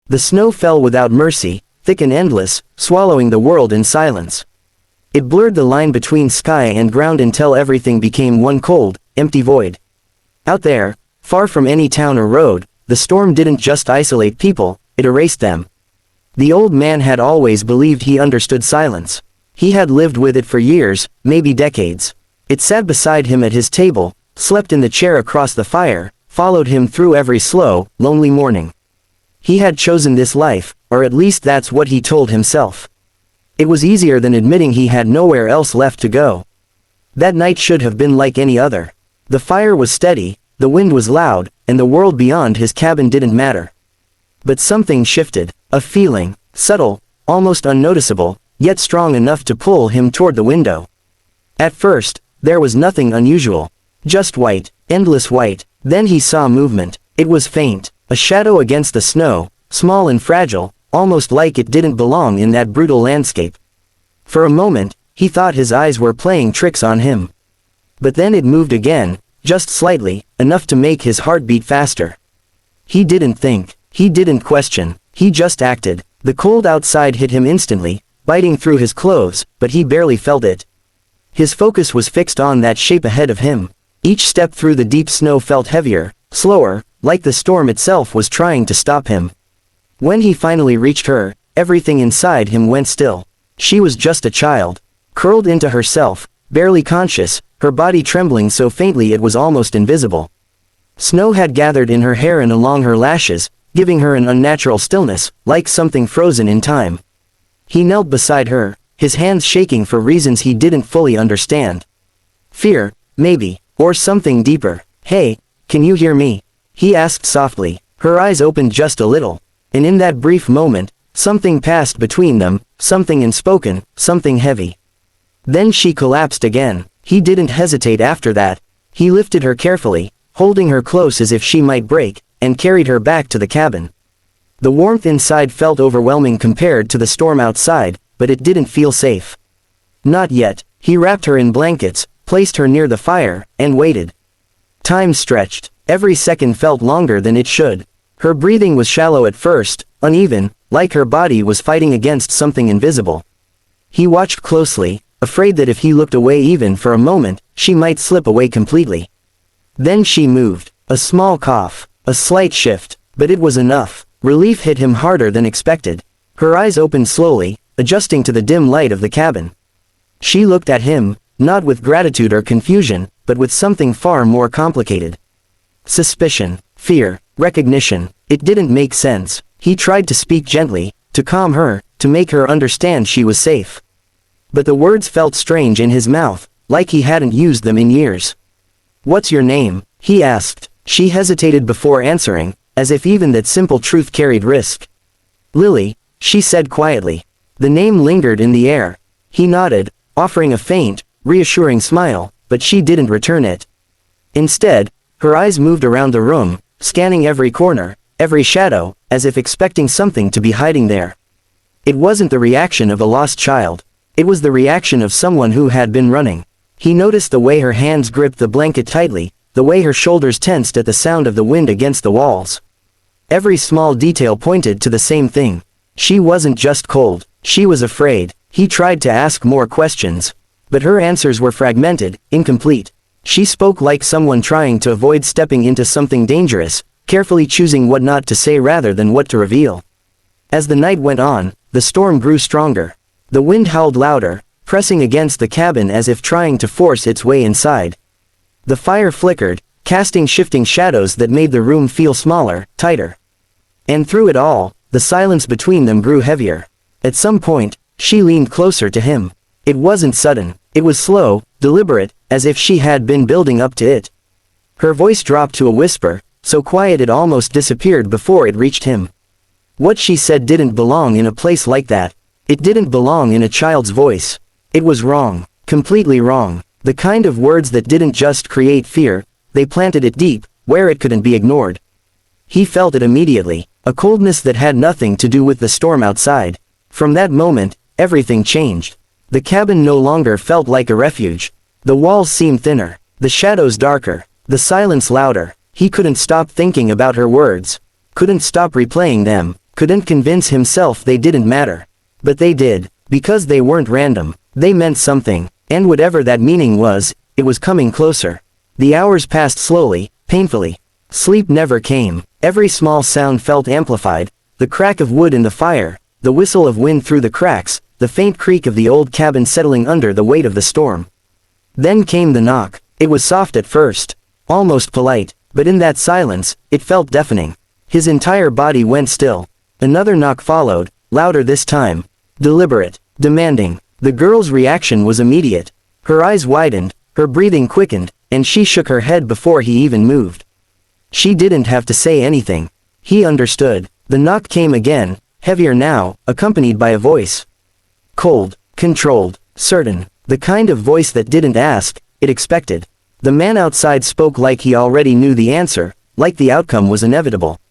The snow fell without mercy, thick and endless, swallowing the world in silence. It blurred the line between sky and ground until everything became one cold, empty void. Out there, far from any town or road, the storm didn't just isolate people, it erased them. The old man had always believed he understood silence. He had lived with it for years, maybe decades. It sat beside him at his table, slept in the chair across the fire, followed him through every slow, lonely morning. He had chosen this life, or at least that's what he told himself. It was easier than admitting he had nowhere else left to go. That night should have been like any other. The fire was steady, the wind was loud, and the world beyond his cabin didn't matter. But something shifted, a feeling, subtle, almost unnoticeable, yet strong enough to pull him toward the window. At first, there was nothing unusual. Just white, endless white. Then he saw movement. It was faint, a shadow against the snow, small and fragile, almost like it didn't belong in that brutal landscape. For a moment, he thought his eyes were playing tricks on him. But then it moved again, just slightly, enough to make his heart beat faster. He didn't think, he didn't question, he just acted. The cold outside hit him instantly, biting through his clothes, but he barely felt it. His focus was fixed on that shape ahead of him. Each step through the deep snow felt heavier, slower, like the storm itself was trying to stop him. When he finally reached her, everything inside him went still. She was just a child, curled into herself, barely conscious, her body trembling so faintly it was almost invisible. Snow had gathered in her hair and along her lashes, giving her an unnatural stillness, like something frozen in time. He knelt beside her, his hands shaking for reasons he didn't fully understand. Fear, maybe, or something deeper. "Hey, can you hear me?" he asked softly. Her eyes opened just a little. And in that brief moment, something passed between them, something unspoken, something heavy. Then she collapsed again. He didn't hesitate after that. He lifted her carefully, holding her close as if she might break, and carried her back to the cabin. The warmth inside felt overwhelming compared to the storm outside, but it didn't feel safe. Not yet. He wrapped her in blankets, placed her near the fire, and waited. Time stretched. Every second felt longer than it should. Her breathing was shallow at first, uneven, like her body was fighting against something invisible. He watched closely, afraid that if he looked away even for a moment, she might slip away completely. Then she moved. A small cough, a slight shift, but it was enough. Relief hit him harder than expected. Her eyes opened slowly, adjusting to the dim light of the cabin. She looked at him, not with gratitude or confusion, but with something far more complicated. Suspicion, fear, recognition. It didn't make sense. He tried to speak gently, to calm her, to make her understand she was safe. But the words felt strange in his mouth, like he hadn't used them in years. "What's your name?" he asked. She hesitated before answering, as if even that simple truth carried risk. "Lily," she said quietly. The name lingered in the air. He nodded, offering a faint, reassuring smile, but she didn't return it. Instead, her eyes moved around the room, scanning every corner, every shadow, as if expecting something to be hiding there. It wasn't the reaction of a lost child. It was the reaction of someone who had been running. He noticed the way her hands gripped the blanket tightly, the way her shoulders tensed at the sound of the wind against the walls. Every small detail pointed to the same thing. She wasn't just cold, she was afraid. He tried to ask more questions, but her answers were fragmented, incomplete. She spoke like someone trying to avoid stepping into something dangerous, carefully choosing what not to say rather than what to reveal. As the night went on, the storm grew stronger. The wind howled louder, pressing against the cabin as if trying to force its way inside. The fire flickered, casting shifting shadows that made the room feel smaller, tighter. And through it all, the silence between them grew heavier. At some point, she leaned closer to him. It wasn't sudden, it was slow, deliberate, as if she had been building up to it. Her voice dropped to a whisper, so quiet it almost disappeared before it reached him. What she said didn't belong in a place like that. It didn't belong in a child's voice. It was wrong, completely wrong. The kind of words that didn't just create fear, they planted it deep, where it couldn't be ignored. He felt it immediately, a coldness that had nothing to do with the storm outside. From that moment, everything changed. The cabin no longer felt like a refuge. The walls seemed thinner, the shadows darker, the silence louder. He couldn't stop thinking about her words. Couldn't stop replaying them, couldn't convince himself they didn't matter. But they did, because they weren't random, they meant something, and whatever that meaning was, it was coming closer. The hours passed slowly, painfully. Sleep never came. Every small sound felt amplified, the crack of wood in the fire, the whistle of wind through the cracks, the faint creak of the old cabin settling under the weight of the storm. Then came the knock. It was soft at first, almost polite, but in that silence, it felt deafening. His entire body went still. Another knock followed, louder this time. Deliberate, demanding. The girl's reaction was immediate. Her eyes widened, her breathing quickened, and she shook her head before he even moved. She didn't have to say anything. He understood. The knock came again, heavier now, accompanied by a voice. Cold, controlled, certain, the kind of voice that didn't ask, it expected. The man outside spoke like he already knew the answer, like the outcome was inevitable.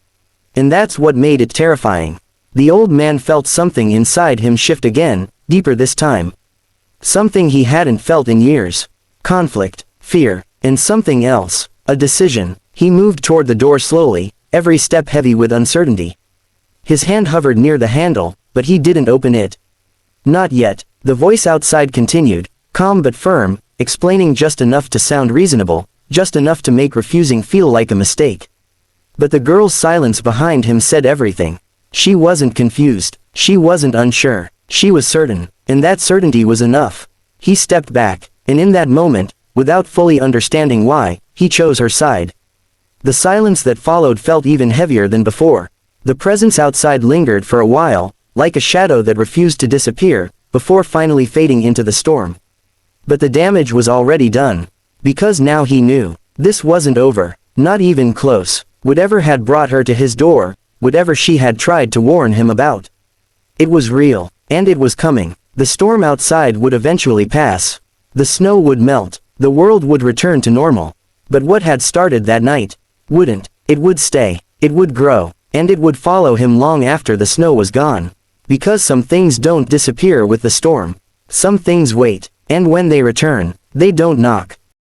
And that's what made it terrifying. The old man felt something inside him shift again, deeper this time. Something he hadn't felt in years. Conflict, fear, and something else, a decision. He moved toward the door slowly, every step heavy with uncertainty. His hand hovered near the handle, but he didn't open it. Not yet. The voice outside continued, calm but firm, explaining just enough to sound reasonable, just enough to make refusing feel like a mistake. But the girl's silence behind him said everything. She wasn't confused, she wasn't unsure, she was certain, and that certainty was enough. He stepped back, and in that moment, without fully understanding why, he chose her side. The silence that followed felt even heavier than before. The presence outside lingered for a while, like a shadow that refused to disappear, before finally fading into the storm. But the damage was already done. Because now he knew. This wasn't over, not even close. Whatever had brought her to his door, whatever she had tried to warn him about. It was real, and it was coming. The storm outside would eventually pass. The snow would melt, the world would return to normal. But what had started that night wouldn't. It would stay, it would grow, and it would follow him long after the snow was gone. Because some things don't disappear with the storm. Some things wait, and when they return, they don't knock.